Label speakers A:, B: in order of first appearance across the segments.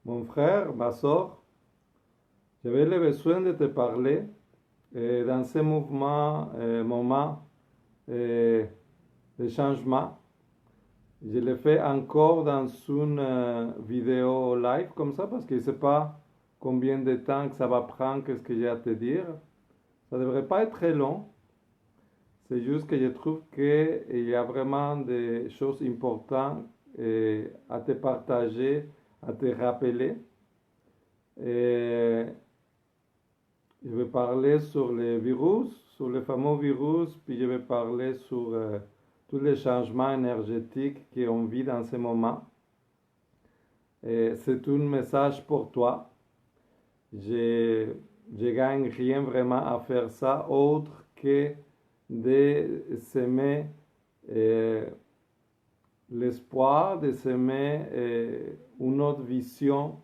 A: Mon frère, ma soeur, j'avais le besoin de te parler dans ce moment euh, de changement. Je le fais encore dans une vidéo live comme ça parce que je ne sais pas combien de temps que ça va prendre, qu'est-ce que j'ai à te dire. Ça ne devrait pas être très long. C'est juste que je trouve qu'il y a vraiment des choses importantes à te partager, à te rappeler. Et je vais parler sur les virus, sur les fameux virus, puis je vais parler sur tous les changements énergétiques qu'on vit dans ce moment. Et c'est un message pour toi. Je ne gagne rien vraiment à faire ça autre que de s'aimer l'espoir, de s'aimer une autre vision,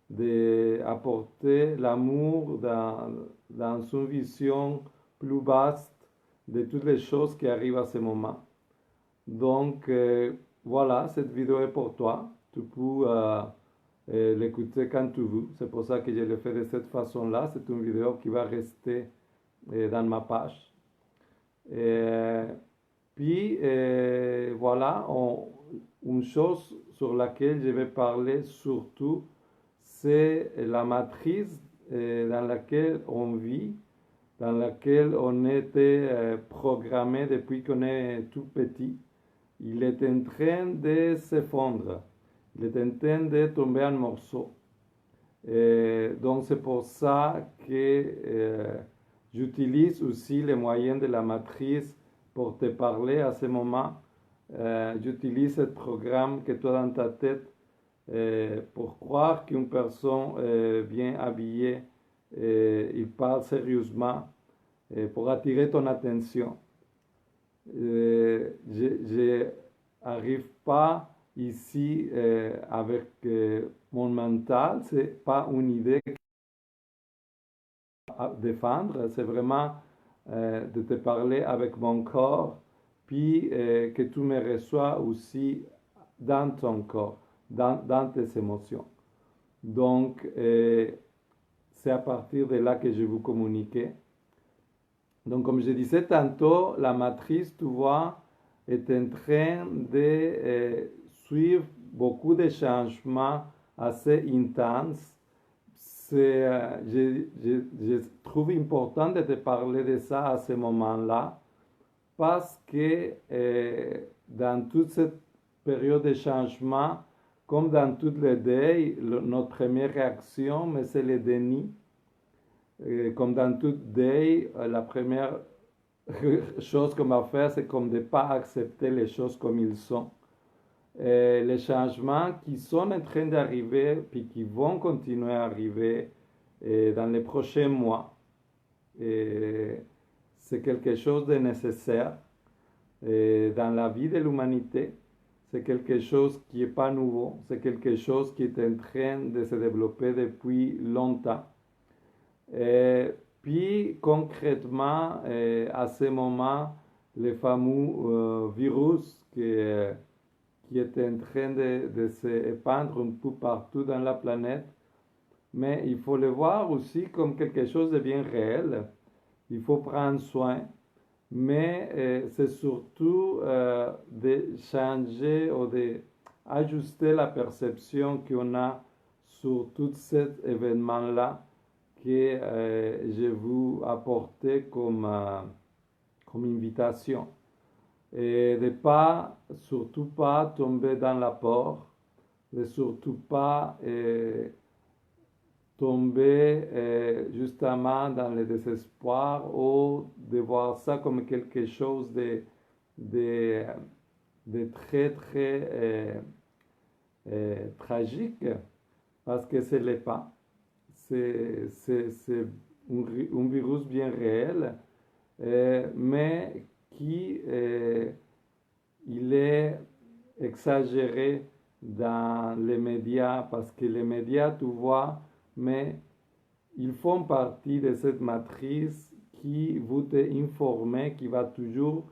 A: d'apporter l'amour dans une vision plus vaste de toutes les choses qui arrivent à ce moment. Donc, voilà, cette vidéo est pour toi. Tu peux l'écouter quand tu veux. C'est pour ça que je le fais de cette façon-là. C'est une vidéo qui va rester dans ma page. Puis, voilà, une chose sur laquelle je vais parler surtout, c'est la matrice dans laquelle on vit, dans laquelle on était programmé depuis qu'on est tout petit. Il est en train de s'effondrer. Il est en train de tomber en morceaux. Donc c'est pour ça que j'utilise aussi les moyens de la matrice pour te parler à ce moment. J'utilise ce programme que tu as dans ta tête pour croire qu'une personne bien habillée, il parle sérieusement pour attirer ton attention. Je n'arrive pas ici avec mon mental, ce n'est pas une idée à défendre, c'est vraiment de te parler avec mon corps, puis que tu me reçois aussi dans ton corps, dans tes émotions. Donc, c'est à partir de là que je vous communiquer. Donc, comme je disais tantôt, la matrice, tu vois, est en train de suivre beaucoup de changements assez intenses. Je trouve important de te parler de ça à ce moment-là parce que dans toute cette période de changement, comme dans toutes les deuils, notre première réaction, mais c'est le déni. Comme dans tout deuil, la première chose qu'on va faire, c'est comme de ne pas accepter les choses comme ils sont. Les changements qui sont en train d'arriver, puis qui vont continuer à arriver dans les prochains mois, c'est quelque chose de nécessaire dans la vie de l'humanité. C'est quelque chose qui n'est pas nouveau, c'est quelque chose qui est en train de se développer depuis longtemps. Puis concrètement, à ce moment, les fameux virus qui est en train de se épandre un peu partout dans la planète, mais il faut le voir aussi comme quelque chose de bien réel. Il faut prendre soin, mais c'est surtout de changer ou d'ajuster la perception qu'on a sur tout cet événement-là que je vous apporter comme invitation. Et de pas, surtout pas tomber dans la peur, de surtout pas tomber justement dans le désespoir ou de voir ça comme quelque chose de très très tragique, parce que ce n'est pas. C'est un virus bien réel, mais qui il est exagéré dans les médias, parce que les médias, tu vois, mais ils font partie de cette matrice qui veut t'informer, qui va toujours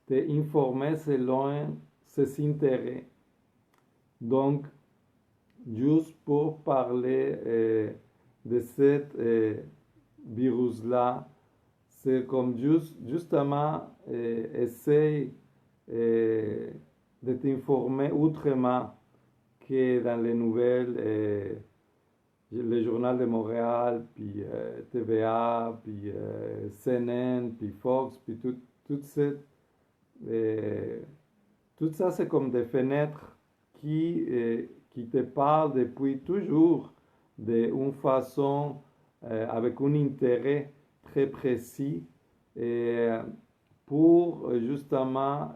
A: t'informer selon ses intérêts. Donc, juste pour parler de cette virus-là. C'est comme justement essayer de t'informer autrement que dans les nouvelles, le Journal de Montréal, puis TVA, puis CNN, puis Fox, puis tout, tout ça, c'est comme des fenêtres qui te parlent depuis toujours d'une façon, avec un intérêt très précis, pour justement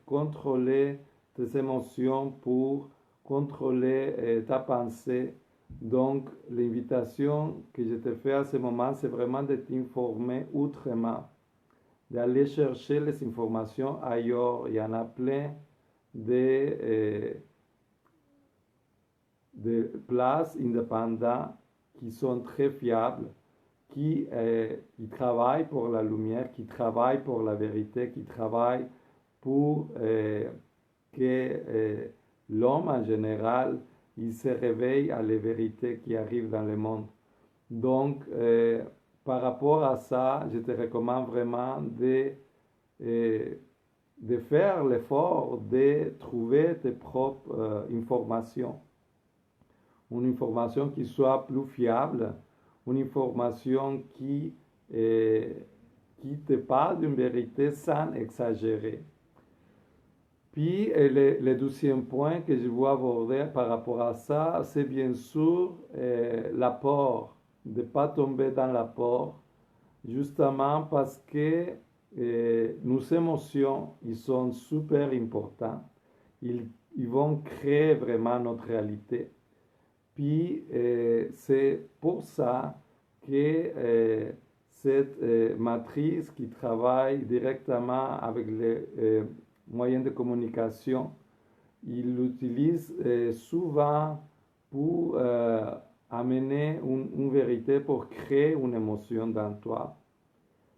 A: contrôler tes émotions, pour contrôler ta pensée. Donc, l'invitation que je te fais à ce moment, c'est vraiment de t'informer autrement, d'aller chercher les informations ailleurs. Il y en a plein de places indépendantes qui sont très fiables, qui travaillent pour la lumière, qui travaillent pour la vérité, qui travaillent pour que l'homme en général, il se réveille à les vérités qui arrivent dans le monde. Donc, par rapport à ça, je te recommande vraiment de faire l'effort de trouver tes propres informations. Une information qui soit plus fiable, une information qui te parle d'une vérité sans exagérer. Puis, le deuxième point que je veux aborder par rapport à ça, c'est bien sûr l'apport, de ne pas tomber dans l'apport, justement parce que nos émotions, ils sont super importants. Ils vont créer vraiment notre réalité. Puis, c'est pour ça que cette matrice qui travaille directement avec les moyens de communication, il l'utilise souvent pour amener une vérité, pour créer une émotion dans toi.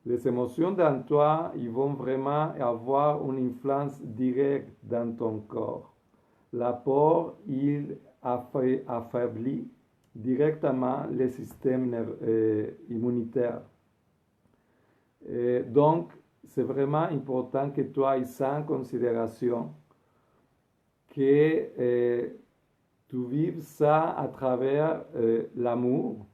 A: Les émotions dans toi, ils vont vraiment avoir une influence directe dans ton corps. L'apport, il affaiblit directement le système immunitaire. Donc, c'est vraiment important que tu aies ça en considération, que tu vives ça à travers l'amour,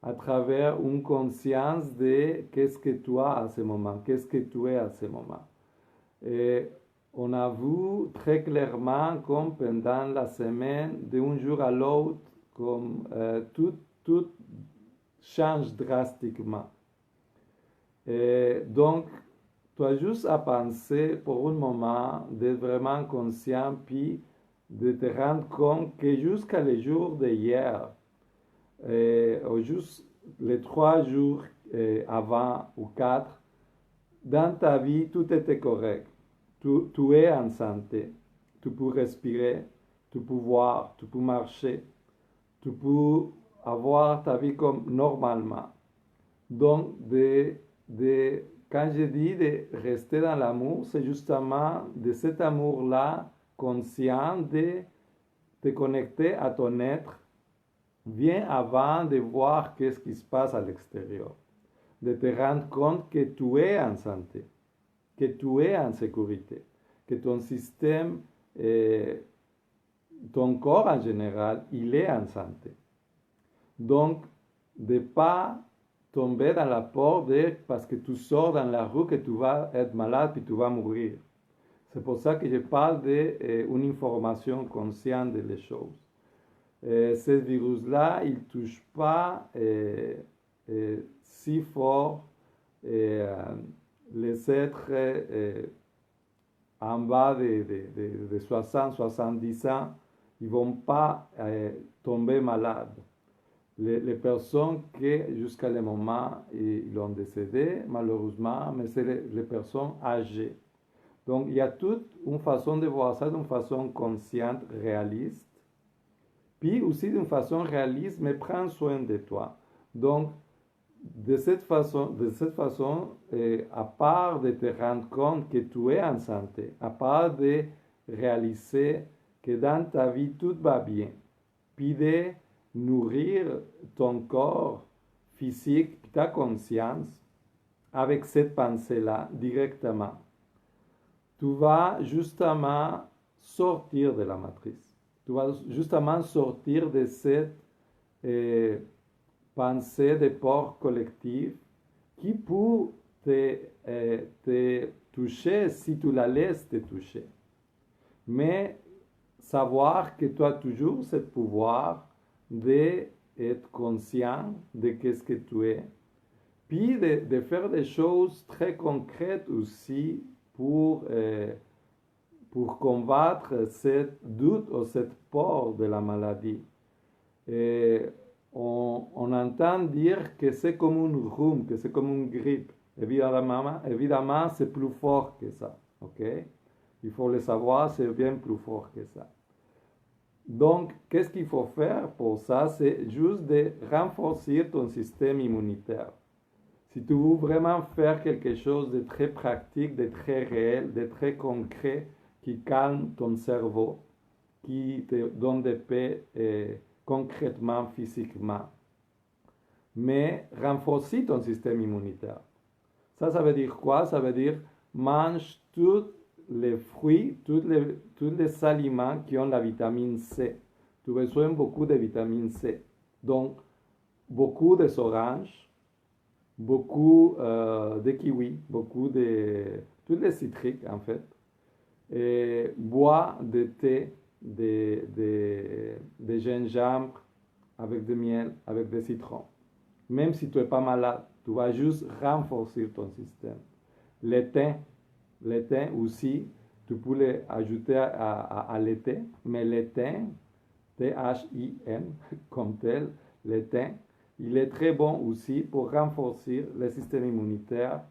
A: à travers une conscience de qu'est-ce que tu as à ce moment, qu'est-ce que tu es à ce moment. Et on a vu très clairement comme pendant la semaine, d'un jour à l'autre, comme tout change drastiquement. Et donc, tu as juste à penser pour un moment d'être vraiment conscient, puis de te rendre compte que jusqu'à les jours d'hier, ou juste les 3 jours avant ou 4, dans ta vie, tout était correct. Tu es en santé. Tu peux respirer, tu peux voir, tu peux marcher, tu peux avoir ta vie comme normalement. Donc, quand je dis de rester dans l'amour, c'est justement de cet amour-là, conscient de te connecter à ton être bien avant de voir qu'est-ce qui se passe à l'extérieur. De te rendre compte que tu es en santé, que tu es en sécurité, que ton système, ton corps en général, il est en santé. Donc, de ne pas tomber dans la porte parce que tu sors dans la rue que tu vas être malade puis tu vas mourir. C'est pour ça que je parle d'une information consciente des choses. Ce virus-là, il ne touche pas si fort les êtres en bas de 60-70 ans. Ils ne vont pas tomber malades. Les personnes qui, jusqu'à le moment, ils ont décédé, malheureusement, mais c'est les personnes âgées. Donc, il y a toute une façon de voir ça d'une façon consciente, réaliste. Puis aussi d'une façon réaliste, mais prends soin de toi. Donc, de cette façon, à part de te rendre compte que tu es en santé, à part de réaliser que dans ta vie tout va bien, puis de nourrir ton corps physique, ta conscience, avec cette pensée-là directement. Tu vas justement sortir de la matrice. Tu vas justement sortir de cette pensée de peur collective qui peut te toucher si tu la laisses te toucher. Mais savoir que tu as toujours ce pouvoir d'être conscient de ce que tu es. Puis de faire des choses très concrètes aussi pour combattre cette doute ou cette peur de la maladie. Et on entend dire que c'est comme un rhume, que c'est comme une grippe. Évidemment, c'est plus fort que ça. Okay? Il faut le savoir, c'est bien plus fort que ça. Donc, qu'est-ce qu'il faut faire pour ça? C'est juste de renforcer ton système immunitaire. Si tu veux vraiment faire quelque chose de très pratique, de très réel, de très concret, qui calme ton cerveau, qui te donne de paix concrètement, physiquement. Mais renforcer ton système immunitaire. Ça veut dire quoi? Ça veut dire mange tous les fruits, tous les aliments qui ont la vitamine C. Tu as besoin beaucoup de vitamine C. Donc, beaucoup d'oranges, beaucoup de kiwis, beaucoup de tous les citriques en fait. Et bois de thé, de gingembre avec de miel, avec des citrons. Même si tu n'es pas malade, tu vas juste renforcer ton système. Le thym aussi, tu peux l'ajouter à l'été, mais le thym, T-H-I-M, comme tel, le thym, il est très bon aussi pour renforcer le système immunitaire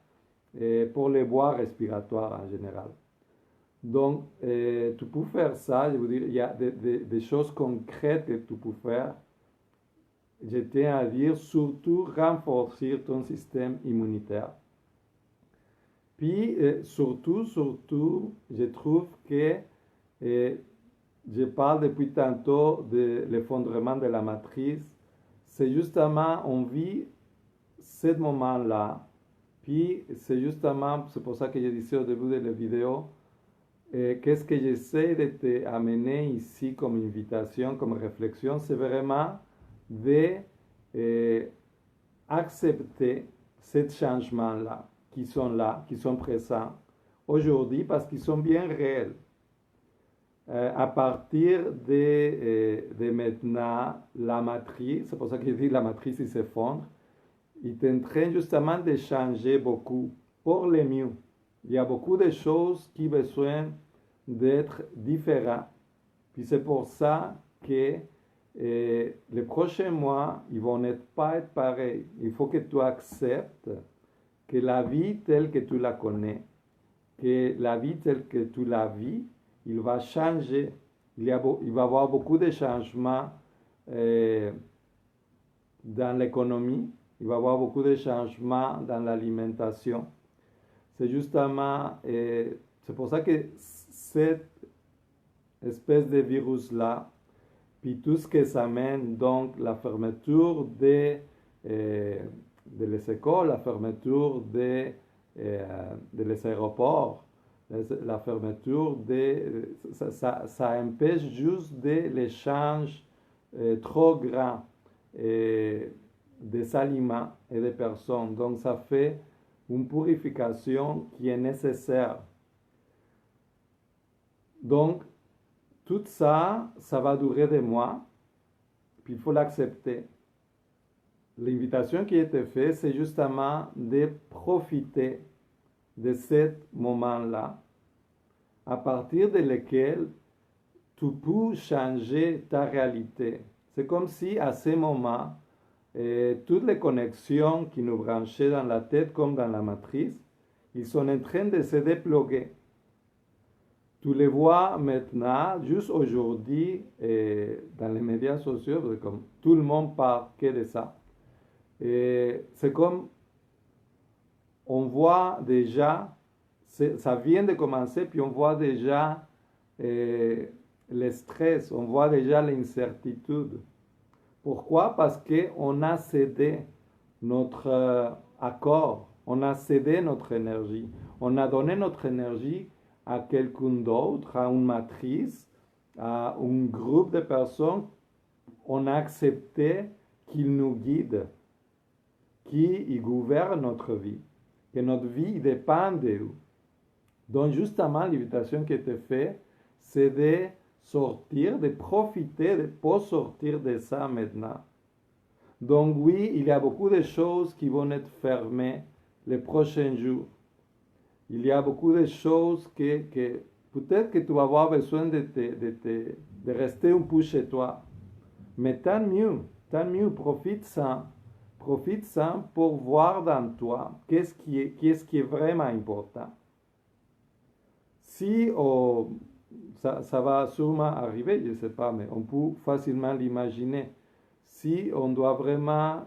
A: et pour les voies respiratoires en général. Donc, tu peux faire ça, je veux dire, il y a des choses concrètes que tu peux faire. Je tiens à dire, surtout renforcer ton système immunitaire. Puis, surtout, je trouve que je parle depuis tantôt de l'effondrement de la matrice. C'est justement, on vit ce moment-là. Puis, c'est pour ça que je disais au début de la vidéo, qu'est-ce que j'essaie de t'amener ici comme invitation, comme réflexion, c'est vraiment d'accepter ces changements-là, qui sont présents aujourd'hui, parce qu'ils sont bien réels. À partir de maintenant, la matrice, c'est pour ça que je dis la matrice il s'effondre, il est en train justement de changer beaucoup pour le mieux. Il y a beaucoup de choses qui ont besoin d'être différentes. Puis c'est pour ça que les prochains mois, ils vont pas être pareils. Il faut que tu acceptes que la vie telle que tu la connais, que la vie telle que tu la vis, il va changer. Il va y avoir beaucoup de changements dans l'économie. Il va y avoir beaucoup de changements dans l'alimentation. C'est justement, c'est pour ça que cette espèce de virus-là, puis tout ce que ça mène, donc la fermeture de les écoles, la fermeture de les aéroports, la fermeture ça empêche juste de l'échange trop grand des aliments et des personnes. Donc ça fait une purification qui est nécessaire. Donc, tout ça, ça va durer des mois, puis il faut l'accepter. L'invitation qui a été faite, c'est justement de profiter de ce moment-là, à partir de lequel tu peux changer ta réalité. C'est comme si à ce moment, toutes les connexions qui nous branchaient dans la tête comme dans la matrice, ils sont en train de se déploguer. Tu les vois maintenant, juste aujourd'hui, dans les médias sociaux, parce que comme tout le monde parle que de ça. C'est comme, on voit déjà, ça vient de commencer, puis on voit déjà le stress, on voit déjà l'incertitude. Pourquoi? Parce qu'on a cédé notre accord, on a cédé notre énergie, on a donné notre énergie à quelqu'un d'autre, à une matrice, à un groupe de personnes, on a accepté qu'ils nous guident, qu'ils gouvernent notre vie, que notre vie dépend d'eux. Donc justement, l'invitation qui était faite, c'est de sortir, de profiter, de pas sortir de ça maintenant. Donc oui, il y a beaucoup de choses qui vont être fermées les prochains jours. Il y a beaucoup de choses que peut-être que tu vas avoir besoin de rester un peu chez toi. Mais tant mieux, profite-en. Profite-en pour voir dans toi qu'est-ce qui est vraiment important. Si ça va sûrement arriver, je ne sais pas, mais on peut facilement l'imaginer. Si on doit vraiment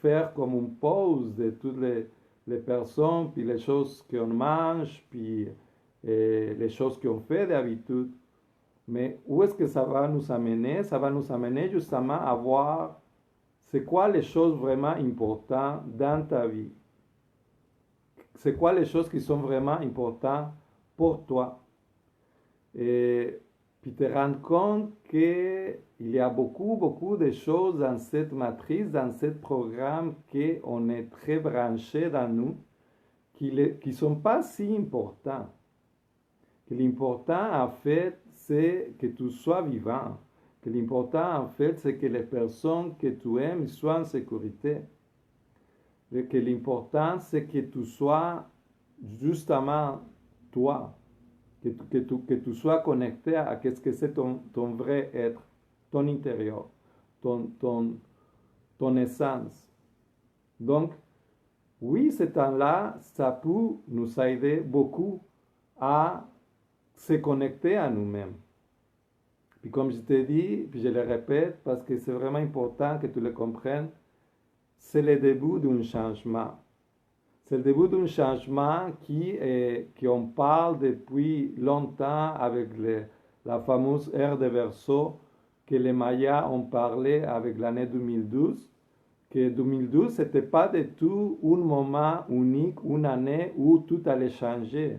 A: faire comme une pause de toutes les personnes, puis les choses qu'on mange, puis les choses qu'on fait d'habitude, mais où est-ce que ça va nous amener? Ça va nous amener justement à voir c'est quoi les choses vraiment importantes dans ta vie. C'est quoi les choses qui sont vraiment importantes pour toi. Et puis te rendre compte qu'il y a beaucoup de choses dans cette matrice, dans ce programme, qu'on est très branché dans nous, qui ne sont pas si importants. Que l'important, en fait, c'est que tu sois vivant. Que l'important, en fait, c'est que les personnes que tu aimes soient en sécurité. Et que l'important, c'est que tu sois justement toi. Que tu sois connecté à ce que c'est ton vrai être, ton intérieur, ton essence. Donc, oui, ce temps-là, ça peut nous aider beaucoup à se connecter à nous-mêmes. Puis comme je t'ai dit, puis je le répète, parce que c'est vraiment important que tu le comprennes, c'est le début d'un changement. C'est le début d'un changement qui on parle depuis longtemps avec la fameuse ère de Verseau que les Mayas ont parlé avec l'année 2012. Que 2012, ce n'était pas du tout un moment unique, une année où tout allait changer.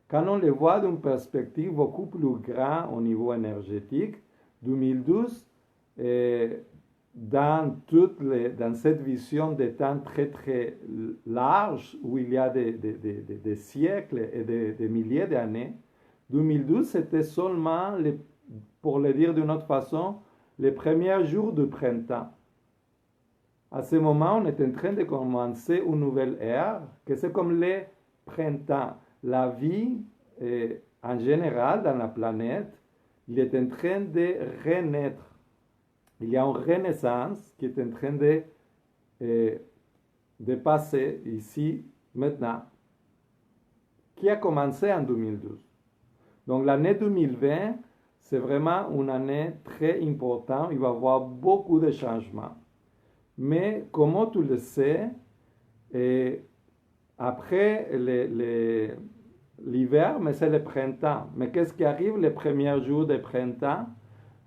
A: Quand on le voit d'une perspective beaucoup plus grande au niveau énergétique, 2012, dans cette vision de temps très large, où il y a des siècles et des milliers d'années, 2012, c'était seulement, pour le dire d'une autre façon, les premiers jours du printemps. À ce moment, on est en train de commencer une nouvelle ère, que c'est comme le printemps. La vie, en général, dans la planète, il est en train de renaître. Il y a une renaissance qui est en train de passer ici, maintenant, qui a commencé en 2012. Donc l'année 2020, c'est vraiment une année très importante. Il va y avoir beaucoup de changements. Mais comme tu le sais, après l'hiver, mais c'est le printemps. Mais qu'est-ce qui arrive les premiers jours de printemps?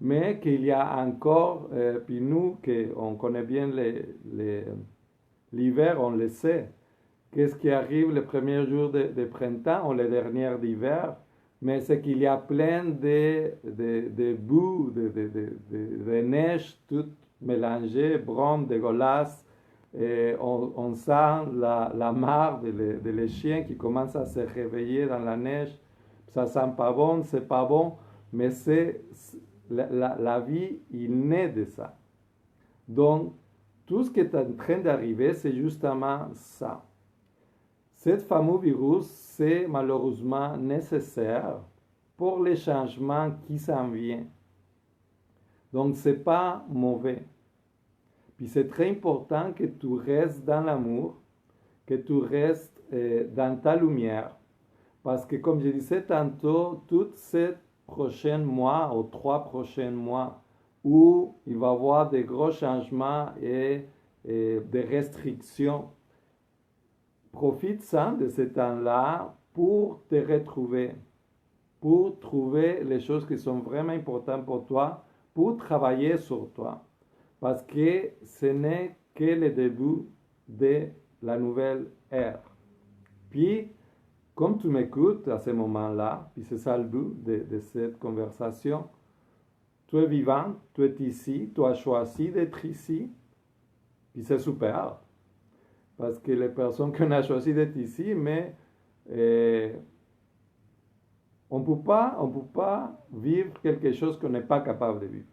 A: Mais qu'il y a encore, puis nous, on connaît bien l'hiver, on le sait. Qu'est-ce qui arrive les premiers jours de printemps ou les derniers d'hiver? Mais c'est qu'il y a plein de boue, de neige, tout mélangé, brune, dégueulasse. Et on sent la marre des chiens qui commencent à se réveiller dans la neige. Ça sent pas bon, c'est pas bon, mais la vie, il naît de ça. Donc, tout ce qui est en train d'arriver, c'est justement ça. Cette fameux virus, c'est malheureusement nécessaire pour les changements qui s'en viennent. Donc, ce n'est pas mauvais. Puis c'est très important que tu restes dans l'amour, que tu restes dans ta lumière. Parce que comme je disais tantôt, tous ces prochains mois ou 3 prochains mois où il va y avoir des gros changements et des restrictions, profite-en de ce temps-là pour te retrouver. pour trouver les choses qui sont vraiment importantes pour toi, pour travailler sur toi. Parce que ce n'est que le début de la nouvelle ère. Puis, comme tu m'écoutes à ce moment-là, puis c'est ça le but de cette conversation, tu es vivant, tu es ici, tu as choisi d'être ici, puis c'est super. Parce que les personnes qu'on a choisi d'être ici, mais on ne peut pas vivre quelque chose qu'on n'est pas capable de vivre.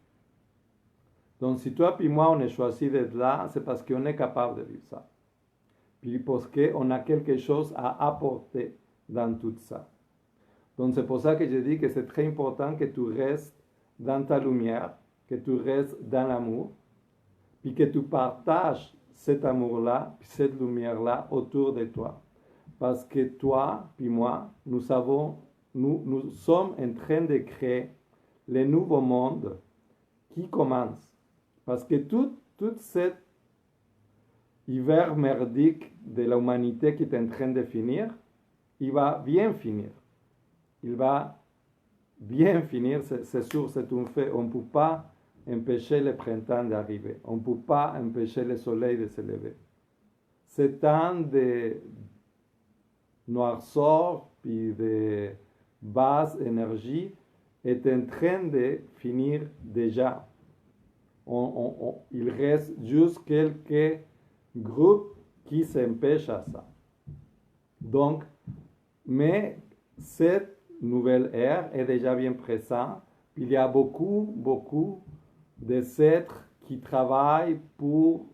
A: Donc si toi et moi on est choisi d'être là, c'est parce qu'on est capable de vivre ça. Puis parce qu'on a quelque chose à apporter dans tout ça. Donc c'est pour ça que je dis que c'est très important que tu restes dans ta lumière, que tu restes dans l'amour, puis que tu partages cet amour-là, puis cette lumière-là autour de toi. Parce que toi, puis moi, nous sommes en train de créer le nouveau monde qui commence. Parce que tout cet hiver merdique de l'humanité qui est en train de finir, il va bien finir. Il va bien finir, c'est sûr, c'est un fait. On ne peut pas empêcher le printemps d'arriver. On ne peut pas empêcher le soleil de se lever. Ce temps de noirceur puis de basse énergie est en train de finir déjà. Il reste juste quelques groupes qui s'empêchent à ça. Donc, mais cette nouvelle ère est déjà bien présente. Il y a beaucoup d'êtres qui travaillent pour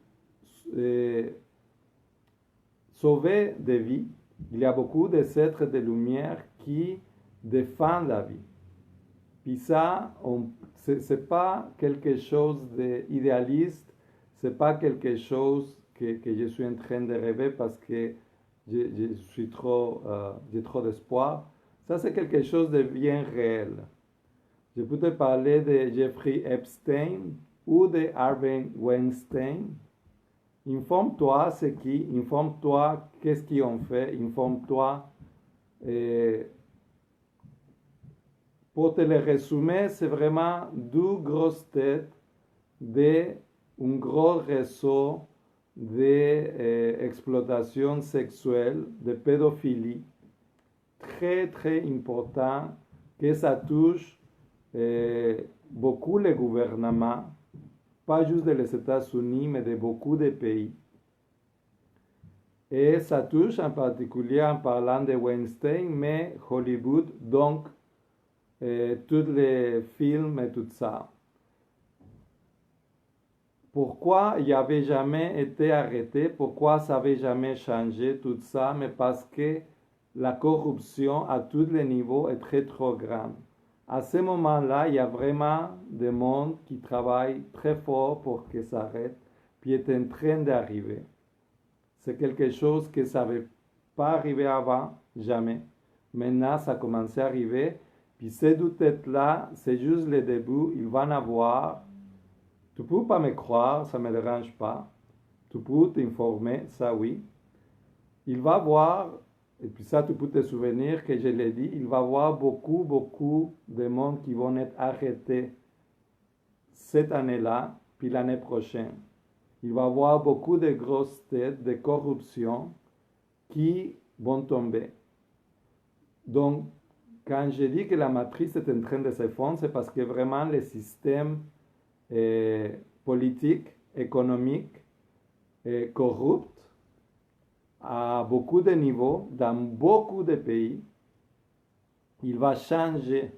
A: sauver des vies. Il y a beaucoup d'êtres de lumière qui défendent la vie. Puis ça, c'est pas quelque chose d'idéaliste, c'est pas quelque chose que je suis en train de rêver parce que j'ai trop d'espoir. Ça, c'est quelque chose de bien réel. Je peux te parler de Jeffrey Epstein ou de Harvey Weinstein. Informe-toi ce qui, informe-toi qu'est-ce qu'ils ont fait, informe-toi. Pour te le résumer, c'est vraiment deux grosses têtes d'un gros réseau d'exploitation sexuelle, de pédophilie, très important, que ça touche beaucoup les gouvernements, pas juste des États-Unis, mais de beaucoup de pays. Et ça touche en particulier, en parlant de Weinstein, mais Hollywood, donc tous les films et tout ça. Pourquoi il n'avait jamais été arrêté? Pourquoi ça n'avait jamais changé tout ça? Mais parce que la corruption à tous les niveaux est trop grande. À ce moment-là, il y a vraiment des mondes qui travaillent très fort pour que ça arrête, puis est en train d'arriver. C'est quelque chose que ça n'avait pas arrivé avant, jamais. Maintenant, ça a commencé à arriver. Puis ces deux têtes-là, c'est juste le début. Ils vont avoir. Tu peux pas me croire, ça ne me dérange pas. Tu peux t'informer, ça oui. Il va voir, et puis ça tu peux te souvenir que je l'ai dit, il va y avoir beaucoup de monde qui vont être arrêtés cette année-là, puis l'année prochaine. Il va y avoir beaucoup de grosses têtes de corruption qui vont tomber. Donc, quand je dis que la matrice est en train de s'effondrer, c'est parce que vraiment le système politique, économique, corrupte à beaucoup de niveaux, dans beaucoup de pays, il va changer.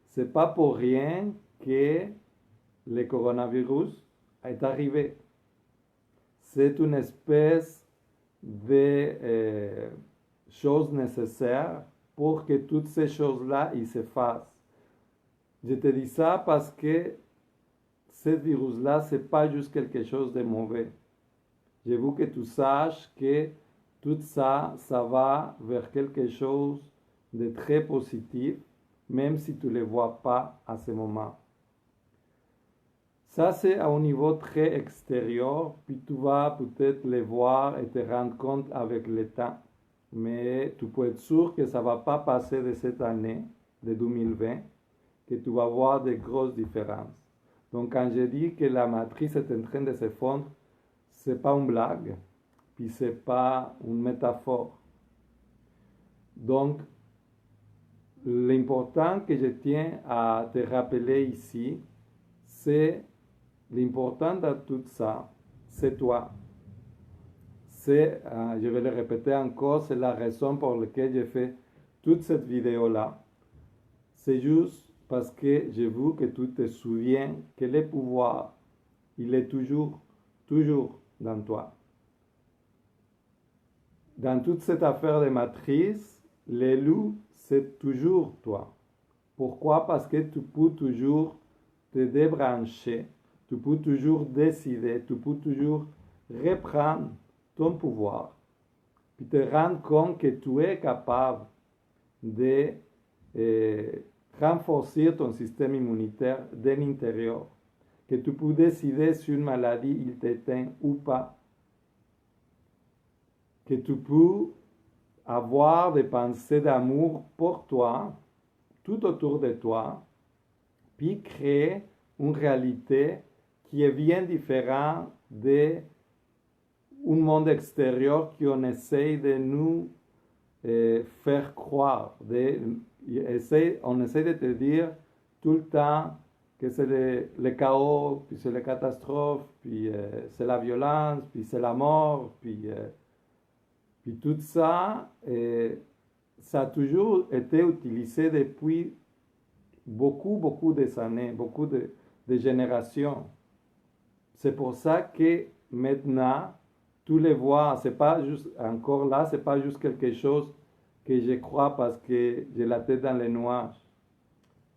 A: C'est pas pour rien que le coronavirus est arrivé. C'est une espèce de chose nécessaire pour que toutes ces choses-là ils se fassent. Je te dis ça parce que ce virus-là, ce n'est pas juste quelque chose de mauvais. Je veux que tu saches que tout ça, ça va vers quelque chose de très positif, même si tu ne le vois pas à ce moment. Ça, c'est à un niveau très extérieur, puis tu vas peut-être le voir et te rendre compte avec le temps. mais tu peux être sûr que ça ne va pas passer de cette année, de 2020, que tu vas voir de grosses différences. Donc quand je dis que la matrice est en train de se fondre, ce n'est pas une blague, puis ce n'est pas une métaphore. Donc, l'important que je tiens à te rappeler ici, c'est l'important de tout ça, c'est toi. C'est, je vais le répéter encore, c'est la raison pour laquelle j'ai fait toute cette vidéo-là. C'est juste parce que je veux que tu te souviens que le pouvoir, il est toujours dans toi. Dans toute cette affaire de matrice, l'élu, c'est toujours toi. Pourquoi? Parce que tu peux toujours te débrancher, tu peux toujours décider, tu peux toujours reprendre ton pouvoir, puis te rendre compte que tu es capable de renforcer ton système immunitaire de l'intérieur, que tu peux décider si une maladie il t'éteint ou pas, que tu peux avoir des pensées d'amour pour toi, tout autour de toi, puis créer une réalité qui est bien différente de un monde extérieur qu'on essaye de nous faire croire. On essaie de te dire tout le temps que c'est le chaos, puis c'est la catastrophe, puis c'est la violence, puis c'est la mort, puis tout ça, ça a toujours été utilisé depuis beaucoup des années, beaucoup de générations. C'est pour ça que maintenant, tous les vois, c'est pas juste, encore là, c'est pas juste quelque chose que je crois parce que j'ai la tête dans les nuages.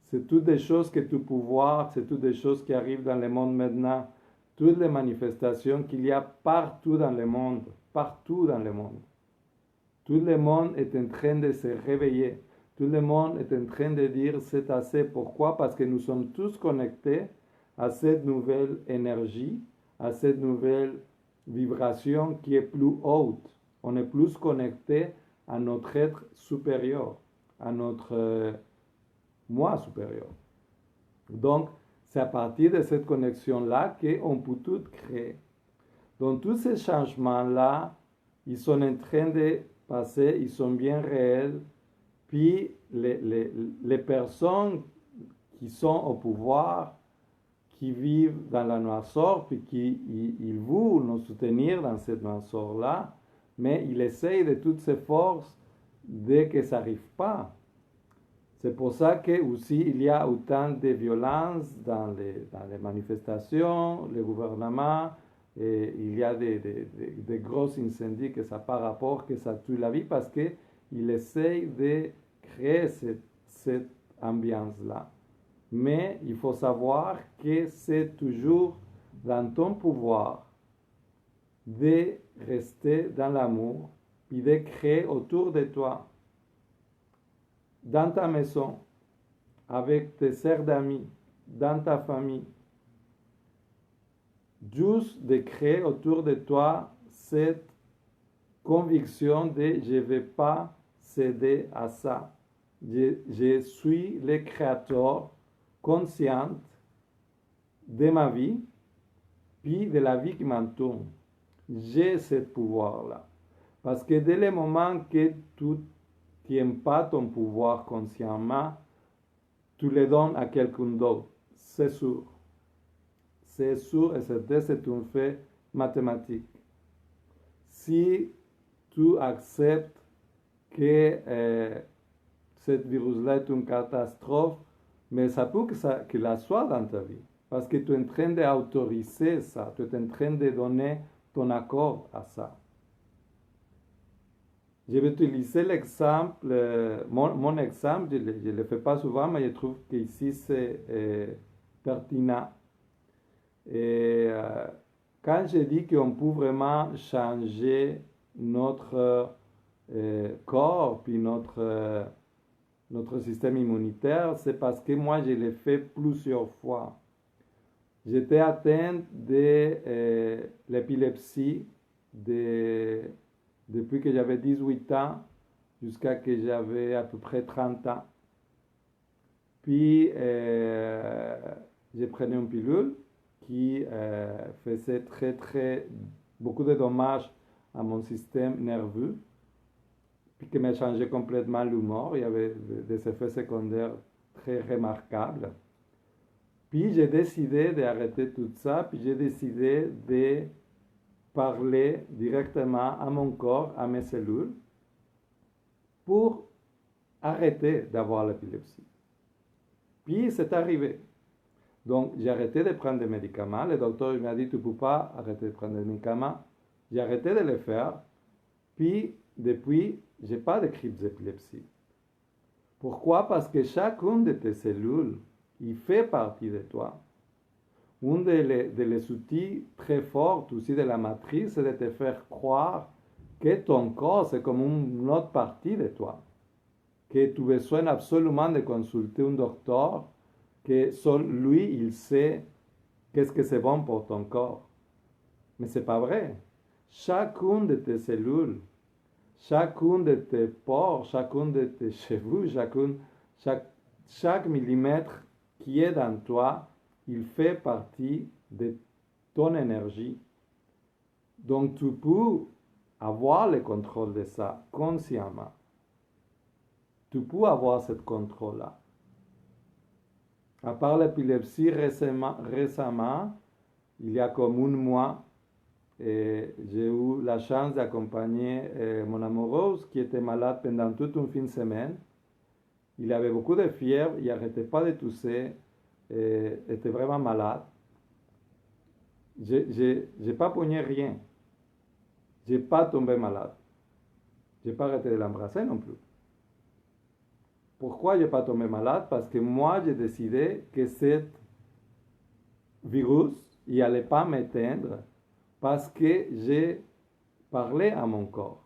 A: C'est toutes des choses que tu peux voir, c'est toutes des choses qui arrivent dans le monde maintenant, toutes les manifestations qu'il y a partout dans le monde, partout dans le monde. Tout le monde est en train de se réveiller. Tout le monde est en train de dire c'est assez. Pourquoi? Parce que nous sommes tous connectés à cette nouvelle énergie, à cette nouvelle vibration qui est plus haute. On est plus connecté à notre être supérieur, à notre moi supérieur. Donc, c'est à partir de cette connexion-là qu'on peut tout créer. Donc, tous ces changements-là, ils sont en train de passer, ils sont bien réels. Puis, les personnes qui sont au pouvoir, qui vivent dans la noirceur, puis qui ils veulent nous soutenir dans cette noirceur-là, mais ils essayent de toutes ses forces dès que ça n'arrive pas. C'est pour ça que aussi il y a autant de violence dans les manifestations, le gouvernement, et il y a des gros incendies que ça par rapport, que ça tue la vie, parce qu'ils essayent de créer cette ambiance-là. Mais il faut savoir que c'est toujours dans ton pouvoir de rester dans l'amour et de créer autour de toi, dans ta maison, avec tes sœurs d'amis, dans ta famille, juste de créer autour de toi cette conviction de je ne vais pas céder à ça. Je suis le créateur conscient de ma vie, puis de la vie qui m'entoure. J'ai ce pouvoir-là. Parce que dès le moment que tu n'aimes pas ton pouvoir consciemment, tu le donnes à quelqu'un d'autre. C'est sûr. C'est sûr et certain, c'est un fait mathématique. Si tu acceptes que cette virus-là est une catastrophe, mais ça peut que la soit dans ta vie. Parce que tu es en train d'autoriser ça, tu es en train de donner ton accord à ça. Je vais utiliser l'exemple, mon exemple, je ne le fais pas souvent, mais je trouve qu'ici c'est pertinent. Et quand je dis qu'on peut vraiment changer notre corps, puis notre système immunitaire, c'est parce que moi, je l'ai fait plusieurs fois. J'étais atteinte de l'épilepsie, de depuis que j'avais 18 ans jusqu'à que j'avais à peu près 30 ans. Puis, j'ai pris une pilule qui faisait beaucoup de dommages à mon système nerveux, puis qui m'a changé complètement l'humeur. Il y avait des effets secondaires très remarquables. Puis j'ai décidé d'arrêter tout ça, puis j'ai décidé de parler directement à mon corps, à mes cellules, pour arrêter d'avoir l'épilepsie. Puis c'est arrivé. Donc j'ai arrêté de prendre des médicaments. Le docteur m'a dit, tu ne peux pas arrêter de prendre des médicaments. J'ai arrêté de les faire. Puis depuis, je n'ai pas de crise d'épilepsie. Pourquoi? Parce que chacune de tes cellules, il fait partie de toi. Un des outils très forts aussi de la matrice, c'est de te faire croire que ton corps, c'est comme une autre partie de toi. Que tu as besoin absolument de consulter un docteur, que seul lui, il sait qu'est-ce que c'est bon pour ton corps. Mais ce n'est pas vrai. Chacune de tes cellules, chacune de tes pores, chacune de tes cheveux, chaque millimètre qui est dans toi, il fait partie de ton énergie. Donc tu peux avoir le contrôle de ça consciemment. Tu peux avoir ce contrôle-là. À part l'épilepsie, récemment, il y a comme un mois, j'ai eu la chance d'accompagner mon amoureuse qui était malade pendant toute une fin de semaine. Il avait beaucoup de fièvre, il n'arrêtait pas de tousser, était vraiment malade. Je n'ai pas pogné rien. Je n'ai pas tombé malade. Je n'ai pas arrêté de l'embrasser non plus. Pourquoi je n'ai pas tombé malade? Parce que moi, j'ai décidé que ce virus, il n'allait pas m'éteindre parce que j'ai parlé à mon corps.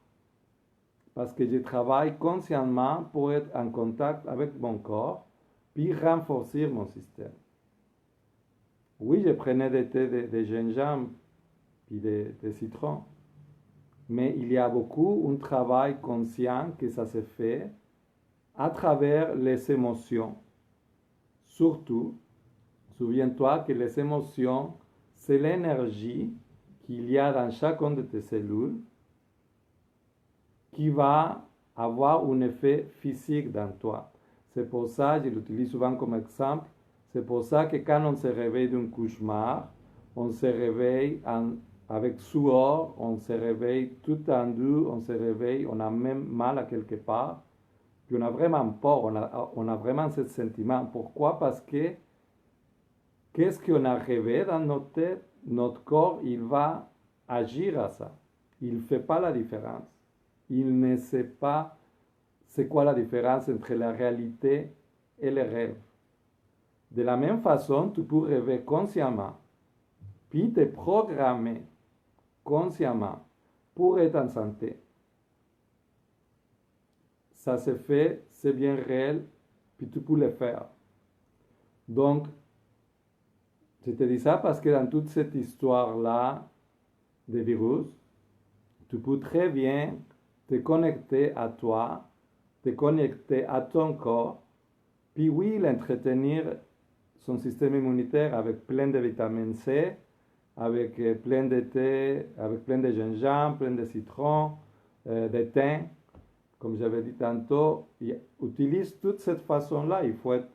A: Parce que je travaille consciemment pour être en contact avec mon corps, puis renforcer mon système. Oui, je prenais des thés de gingembre, puis des citrons. Mais il y a beaucoup un travail conscient que ça se fait à travers les émotions. Surtout, souviens-toi que les émotions, c'est l'énergie qu'il y a dans chacune de tes cellules qui va avoir un effet physique dans toi. C'est pour ça, je l'utilise souvent comme exemple, c'est pour ça que quand on se réveille d'un cauchemar, on se réveille avec sueur, on se réveille tout tendu, on se réveille, on a même mal à quelque part, puis on a vraiment peur, on a vraiment ce sentiment. Pourquoi? Parce que qu'est-ce qu'on a rêvé dans notre tête, notre corps, il va agir à ça. Il ne fait pas la différence. Il ne sait pas c'est quoi la différence entre la réalité et le rêve. De la même façon, tu peux rêver consciemment, puis te programmer consciemment pour être en santé. Ça se fait, c'est bien réel, puis tu peux le faire. Donc, je te dis ça parce que dans toute cette histoire-là de virus, tu peux très bien te connecter à toi, te connecter à ton corps, puis oui, l'entretenir son système immunitaire avec plein de vitamine C, avec plein de thé, avec plein de gingembre, plein de citron, de thym, comme j'avais dit tantôt. Utilise toute cette façon-là. Il faut être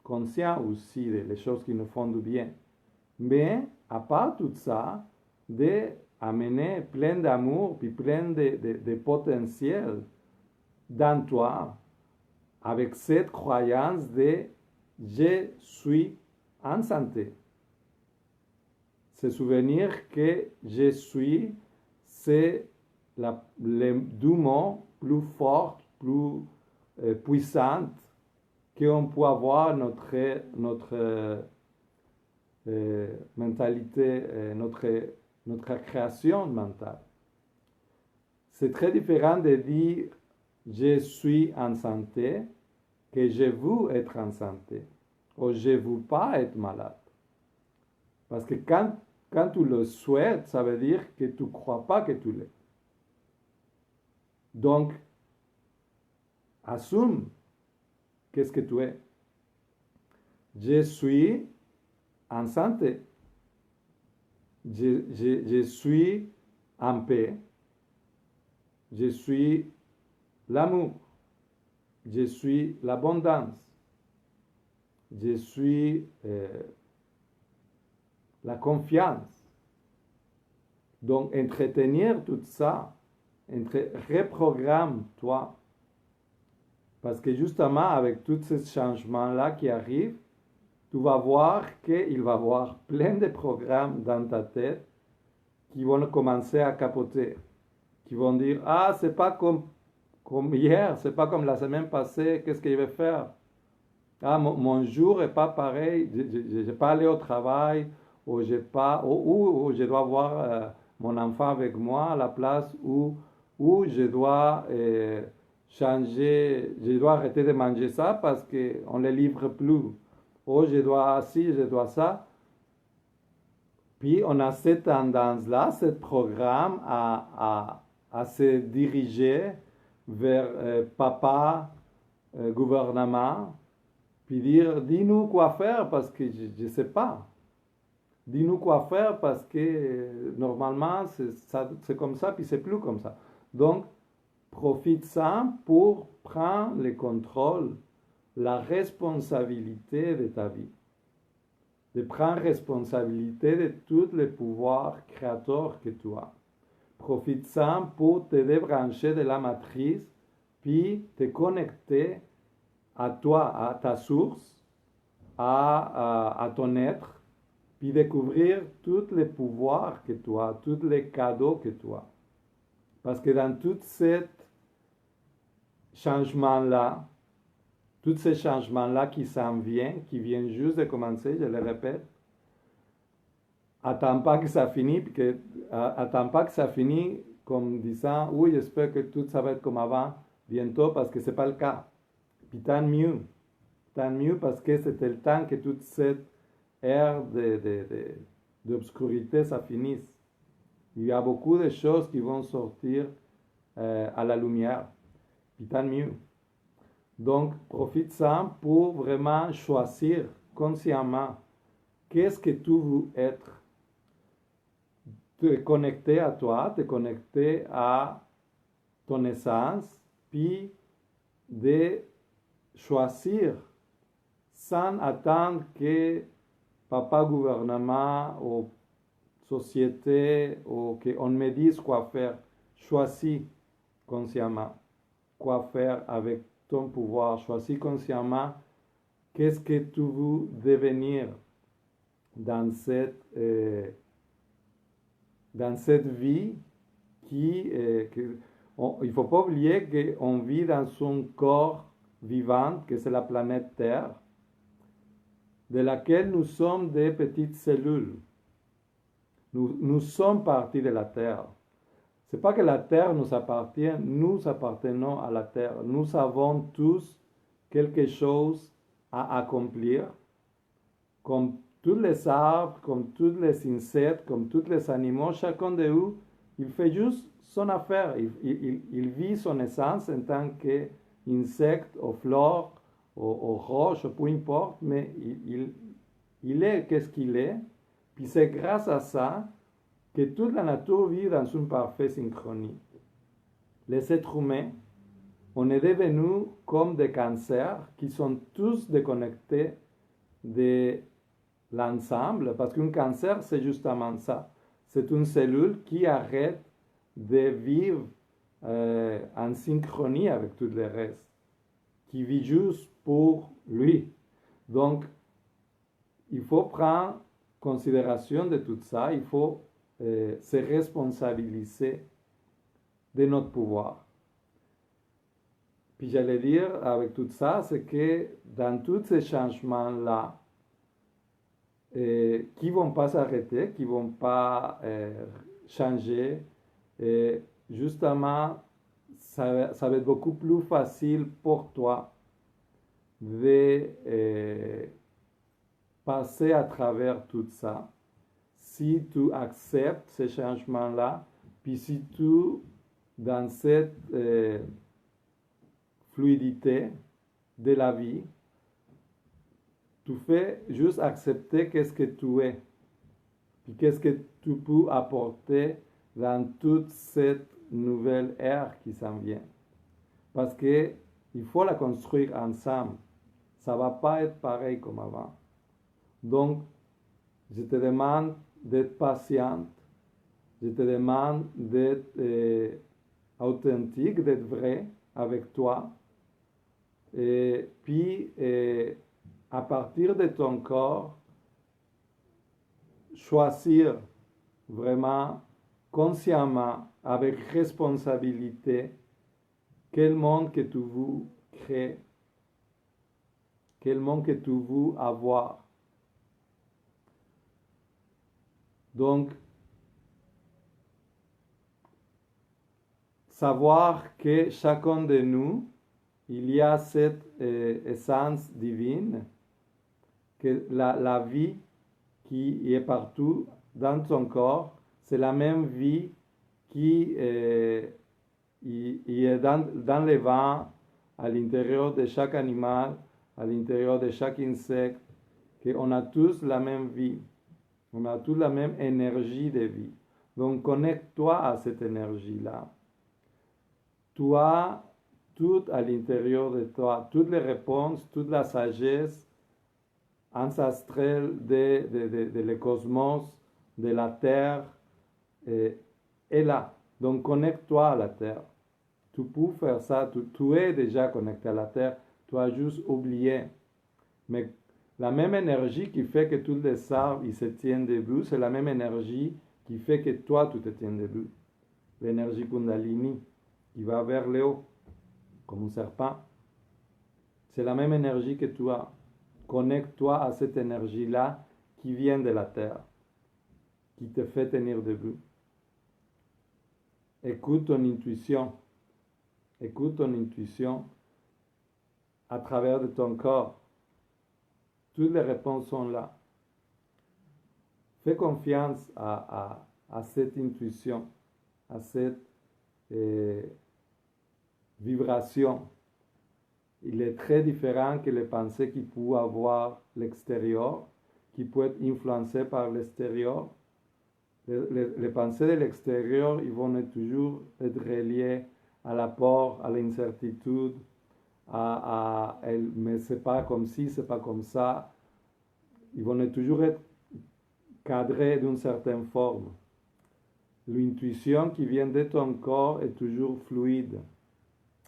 A: conscient aussi des choses qui nous font du bien. Mais, à part tout ça, d'amener plein d'amour, puis plein de potentiel dans toi, avec cette croyance de je suis en santé. Se souvenir que je suis, c'est les deux mots plus forts, plus puissantes qu'on peut avoir notre mentalité, notre création mentale. C'est très différent de dire je suis en santé que je veux être en santé ou je ne veux pas être malade. Parce que quand tu le souhaites, ça veut dire que tu ne crois pas que tu l'es. Donc, assume qu'est-ce que tu es. Je suis en santé. Je suis en paix. Je suis l'amour. Je suis l'abondance. Je suis la confiance. Donc, entretenir tout ça, reprogramme-toi. Parce que justement, avec tous ces changements-là qui arrivent, tu vas voir qu'il va y avoir plein de programmes dans ta tête qui vont commencer à capoter, qui vont dire, ah, c'est pas comme hier, c'est pas comme la semaine passée, qu'est-ce que je vais faire? Ah, mon jour est pas pareil, je n'ai pas allé au travail, ou je dois avoir mon enfant avec moi à la place où je dois changer, je dois arrêter de manger ça parce qu'on ne les livre plus. Ou je dois ci, je dois ça. Puis on a cette tendance-là, ce programme à se diriger vers papa, gouvernement, puis dire, dis-nous quoi faire parce que je ne sais pas. Dis-nous quoi faire parce que normalement c'est comme ça, puis c'est plus comme ça. Donc, profite-en pour prendre le contrôle, la responsabilité de ta vie. De prendre responsabilité de tous les pouvoirs créateurs que tu as. Profite-en pour te débrancher de la matrice, puis te connecter à toi, à ta source, à ton être, puis découvrir tous les pouvoirs que tu as, tous les cadeaux que tu as. Parce que dans tout ces changements-là, tous ces changements-là qui s'en viennent, qui viennent juste de commencer, je le répète, attends pas que ça finisse, attends pas que ça finisse comme disant, oui, j'espère que tout ça va être comme avant bientôt, parce que ce n'est pas le cas. Puis tant mieux parce que c'était le temps que toute cette ère d'obscurité, ça finisse. Il y a beaucoup de choses qui vont sortir à la lumière. Puis tant mieux. Donc, profite-en pour vraiment choisir consciemment qu'est-ce que tu veux être. Te connecter à toi, te connecter à ton essence, puis de choisir sans attendre que papa gouvernement ou société ou qu'on me dise quoi faire. Choisis consciemment quoi faire avec ton pouvoir. Choisis consciemment qu'est-ce que tu veux devenir dans cette vie il ne faut pas oublier qu'on vit dans un corps vivant, que c'est la planète Terre, de laquelle nous sommes des petites cellules. Nous sommes partis de la Terre. Ce n'est pas que la Terre nous appartient, nous appartenons à la Terre. Nous avons tous quelque chose à accomplir, comme tous les arbres, comme tous les insectes, comme tous les animaux, chacun de eux, il fait juste son affaire. Il vit son essence en tant qu'insecte, ou flore, ou roche, peu importe, mais il est qu'est-ce qu'il est. Puis c'est grâce à ça que toute la nature vit dans une parfaite synchronie. Les êtres humains, on est devenus comme des cancers qui sont tous déconnectés de l'ensemble, parce qu'un cancer, c'est justement ça. C'est une cellule qui arrête de vivre en synchronie avec tout le reste, qui vit juste pour lui. Donc, il faut prendre considération de tout ça, il faut se responsabiliser de notre pouvoir. Puis j'allais dire, avec tout ça, c'est que dans tous ces changements-là, qui ne vont pas s'arrêter, qui ne vont pas changer, justement, ça va être beaucoup plus facile pour toi de passer à travers tout ça si tu acceptes ces changements-là, puis si tu dans cette fluidité de la vie, tu fais juste accepter qu'est-ce que tu es, puis qu'est-ce que tu peux apporter dans toute cette nouvelle ère qui s'en vient. Parce que il faut la construire ensemble. Ça ne va pas être pareil comme avant. Donc, je te demande d'être patiente. Je te demande d'être authentique, d'être vrai avec toi. Et puis, à partir de ton corps, choisir vraiment consciemment, avec responsabilité, quel monde que tu veux créer, quel monde que tu veux avoir. Donc, savoir que chacun de nous, il y a cette essence divine, que la vie qui est partout dans ton corps, c'est la même vie qui il est dans les vents, à l'intérieur de chaque animal, à l'intérieur de chaque insecte, qu'on a tous la même vie, on a tous la même énergie de vie. Donc connecte-toi à cette énergie-là. Tu as tout à l'intérieur de toi, toutes les réponses, toute la sagesse ancestrale de le cosmos, de la Terre, est là. Donc connecte-toi à la Terre. Tu peux faire ça, tu es déjà connecté à la Terre, tu as juste oublié. Mais la même énergie qui fait que tous les arbres ils se tiennent debout, c'est la même énergie qui fait que toi tu te tiens debout. L'énergie Kundalini qui va vers le haut, comme un serpent. C'est la même énergie que tu as. Connecte-toi à cette énergie-là qui vient de la Terre, qui te fait tenir debout. Écoute ton intuition. Écoute ton intuition à travers de ton corps. Toutes les réponses sont là. Fais confiance à cette intuition, à cette vibration. Il est très différent que les pensées qui peuvent avoir l'extérieur, qui peuvent être influencées par l'extérieur. Les pensées de l'extérieur, ils vont toujours être reliées à la peur, à l'incertitude, mais c'est pas comme ci, c'est pas comme ça. Ils vont toujours être cadrés d'une certaine forme. L'intuition qui vient de ton corps est toujours fluide.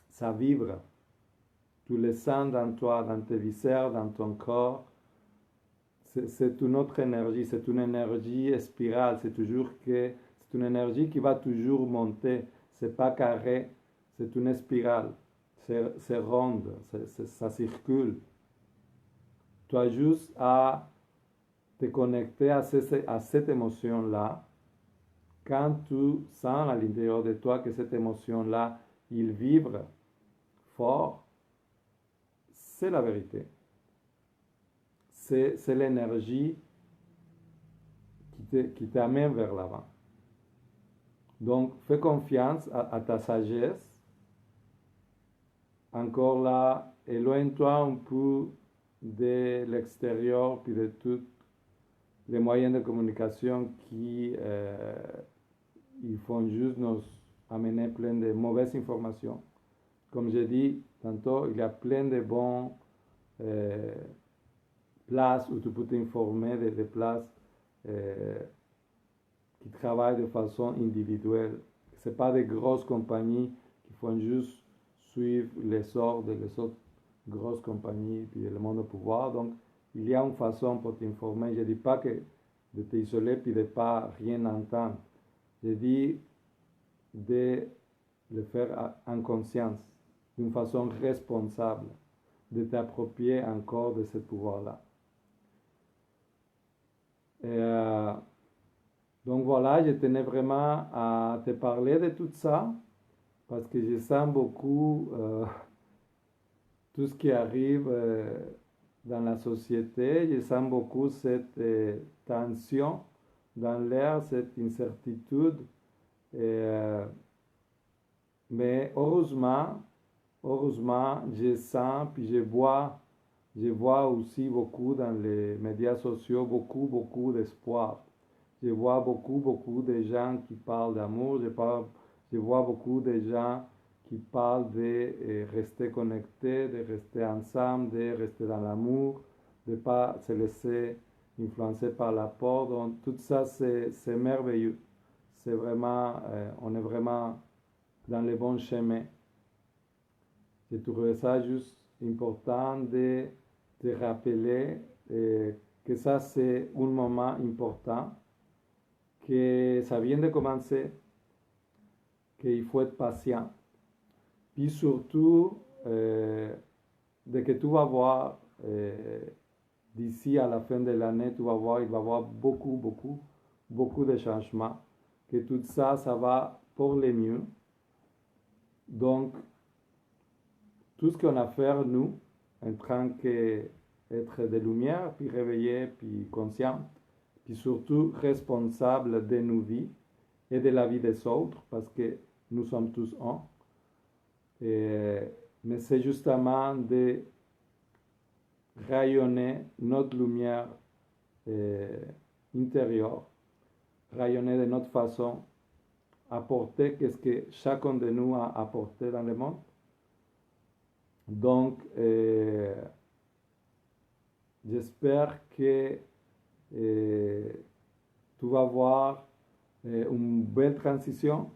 A: Ça vibre. Tu le sens dans toi, dans tes viscères, dans ton corps. C'est une autre énergie, c'est une énergie spirale, c'est une énergie qui va toujours monter, c'est pas carré, c'est une spirale, c'est ronde, ça circule. Tu as juste à te connecter à cette émotion-là. Quand tu sens à l'intérieur de toi que cette émotion-là, il vibre fort, c'est la vérité. C'est l'énergie qui t'amène vers l'avant. Donc, fais confiance à ta sagesse. Encore là, éloigne-toi un peu de l'extérieur puis de tous les moyens de communication qui ils font juste nous amener plein de mauvaises informations. Comme j'ai dit tantôt, il y a plein de bonnes places où tu peux t'informer, des places qui travaillent de façon individuelle. Ce n'est pas des grosses compagnies qui font juste suivre les ordres des autres grosses compagnies puis le monde au pouvoir. Donc, il y a une façon pour t'informer. Je ne dis pas que de t'isoler puis de ne pas rien entendre. Je dis de le faire en conscience, d'une façon responsable, de t'approprier encore de ce pouvoir-là. Donc voilà, je tenais vraiment à te parler de tout ça, parce que je sens beaucoup tout ce qui arrive dans la société, je sens beaucoup cette tension dans l'air, cette incertitude. Mais heureusement, je sens, puis je vois aussi beaucoup dans les médias sociaux, beaucoup d'espoir. Je vois beaucoup de gens qui parlent d'amour, je vois beaucoup de gens qui parlent de rester connectés, de rester ensemble, de rester dans l'amour, de ne pas se laisser influencer par la peur. Donc tout ça, c'est merveilleux. C'est vraiment, on est vraiment dans le bon chemin. J'ai trouvé ça juste important de te rappeler que ça, c'est un moment important, que ça vient de commencer, qu'il faut être patient. Puis surtout, de que tu vas voir, d'ici à la fin de l'année, tu vas voir, il va y avoir beaucoup de changements. Que tout ça, ça va pour le mieux. Donc, tout ce qu'on a à faire, nous, en tant qu'être de lumière, puis réveillé, puis conscient, puis surtout responsable de nos vies et de la vie des autres, parce que nous sommes tous un. Mais c'est justement de rayonner notre lumière intérieure, rayonner de notre façon, apporter ce que chacun de nous a apporté dans le monde. Donc, j'espère que tu vas voir une belle transition.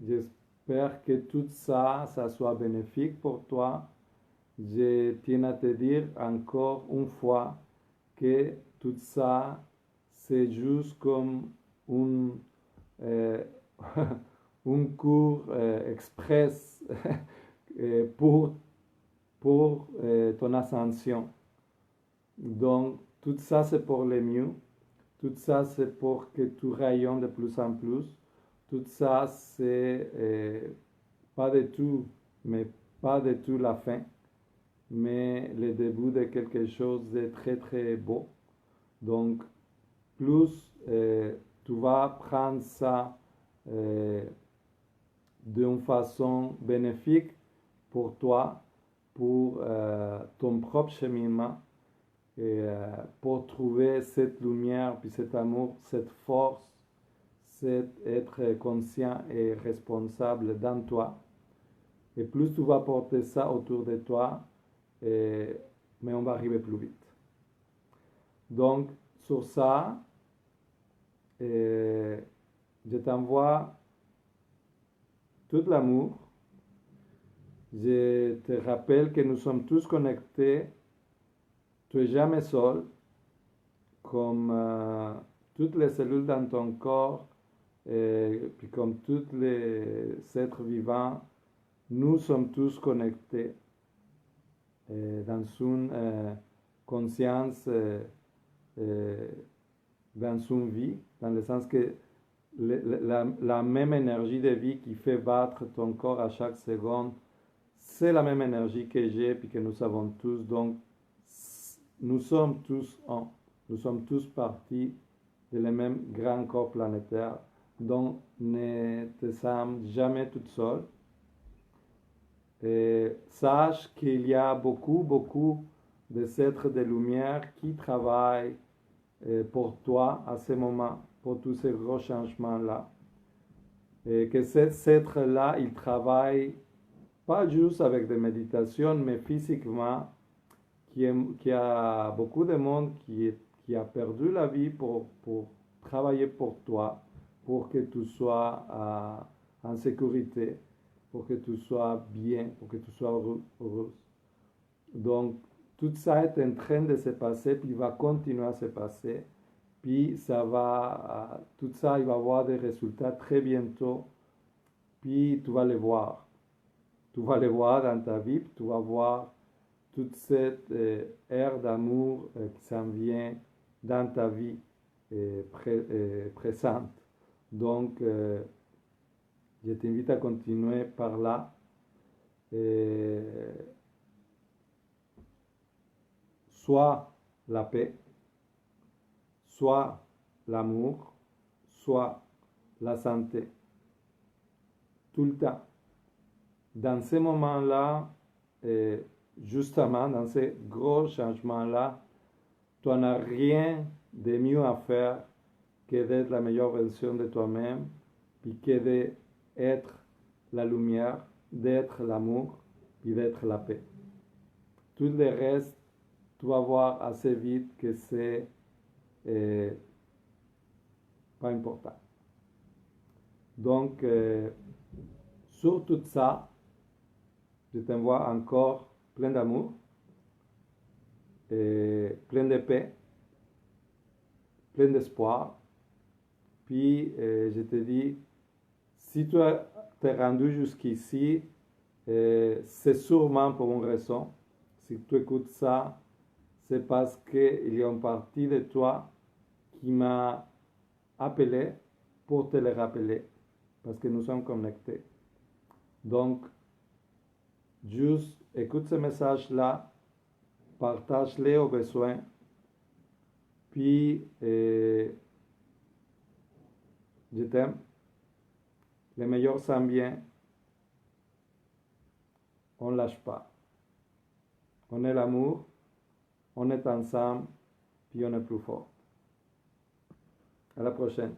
A: J'espère que tout ça, ça soit bénéfique pour toi. Je tiens à te dire encore une fois que tout ça, c'est juste comme euh, un cours express pour ton ascension. Donc, tout ça, c'est pour le mieux. Tout ça, c'est pour que tu rayonnes de plus en plus. Tout ça, c'est pas du tout, mais pas du tout la fin, mais le début de quelque chose de très beau. Donc, plus tu vas prendre ça d'une façon bénéfique pour toi, pour ton propre cheminement, et pour trouver cette lumière, puis cet amour, cette force, cet être conscient et responsable dans toi. Et plus tu vas porter ça autour de toi, mais on va arriver plus vite. Donc, sur ça, je t'envoie tout l'amour. Je te rappelle que nous sommes tous connectés. Tu n'es jamais seul. Comme toutes les cellules dans ton corps, puis comme tous les êtres vivants, nous sommes tous connectés dans une conscience, dans une vie, dans le sens que la même énergie de vie qui fait battre ton corps à chaque seconde, c'est la même énergie que j'ai puis que nous avons tous. Donc, nous sommes tous un. Nous sommes tous partis de le même grand corps planétaire. Donc, ne te sens jamais toute seule. Et sache qu'il y a beaucoup de êtres de lumière qui travaillent pour toi à ce moment, pour tous ces gros changements-là. Et que ces êtres-là, ils travaillent pas juste avec des méditations, mais physiquement, qu'il y a beaucoup de monde qui a perdu la vie pour travailler pour toi, pour que tu sois en sécurité, pour que tu sois bien, pour que tu sois heureuse. Donc, tout ça est en train de se passer, puis il va continuer à se passer. Puis tout ça, il va avoir des résultats très bientôt. Puis tu vas les voir. Tu vas les voir dans ta vie, puis tu vas voir toute cette ère d'amour qui s'en vient dans ta vie présente. Donc, je t'invite à continuer par là. Soit la paix, soit l'amour, soit la santé. Tout le temps. dans ces moments-là, justement, dans ces gros changements-là, tu n'as rien de mieux à faire que d'être la meilleure version de toi-même, puis que d'être la lumière, d'être l'amour, puis d'être la paix. Tout le reste, tu vas voir assez vite que c'est pas important. Donc, sur tout ça, je t'envoie encore plein d'amour, plein de paix, plein d'espoir. Puis, je te dis, si tu t'es rendu jusqu'ici, c'est sûrement pour une raison. Si tu écoutes ça, c'est parce qu'il y a une partie de toi qui m'a appelé pour te le rappeler, parce que nous sommes connectés. Donc, juste écoute ce message-là, partage-les au besoin, puis je t'aime. Le meilleur s'en vient. On ne lâche pas. On est l'amour, on est ensemble, puis on est plus fort. À la prochaine.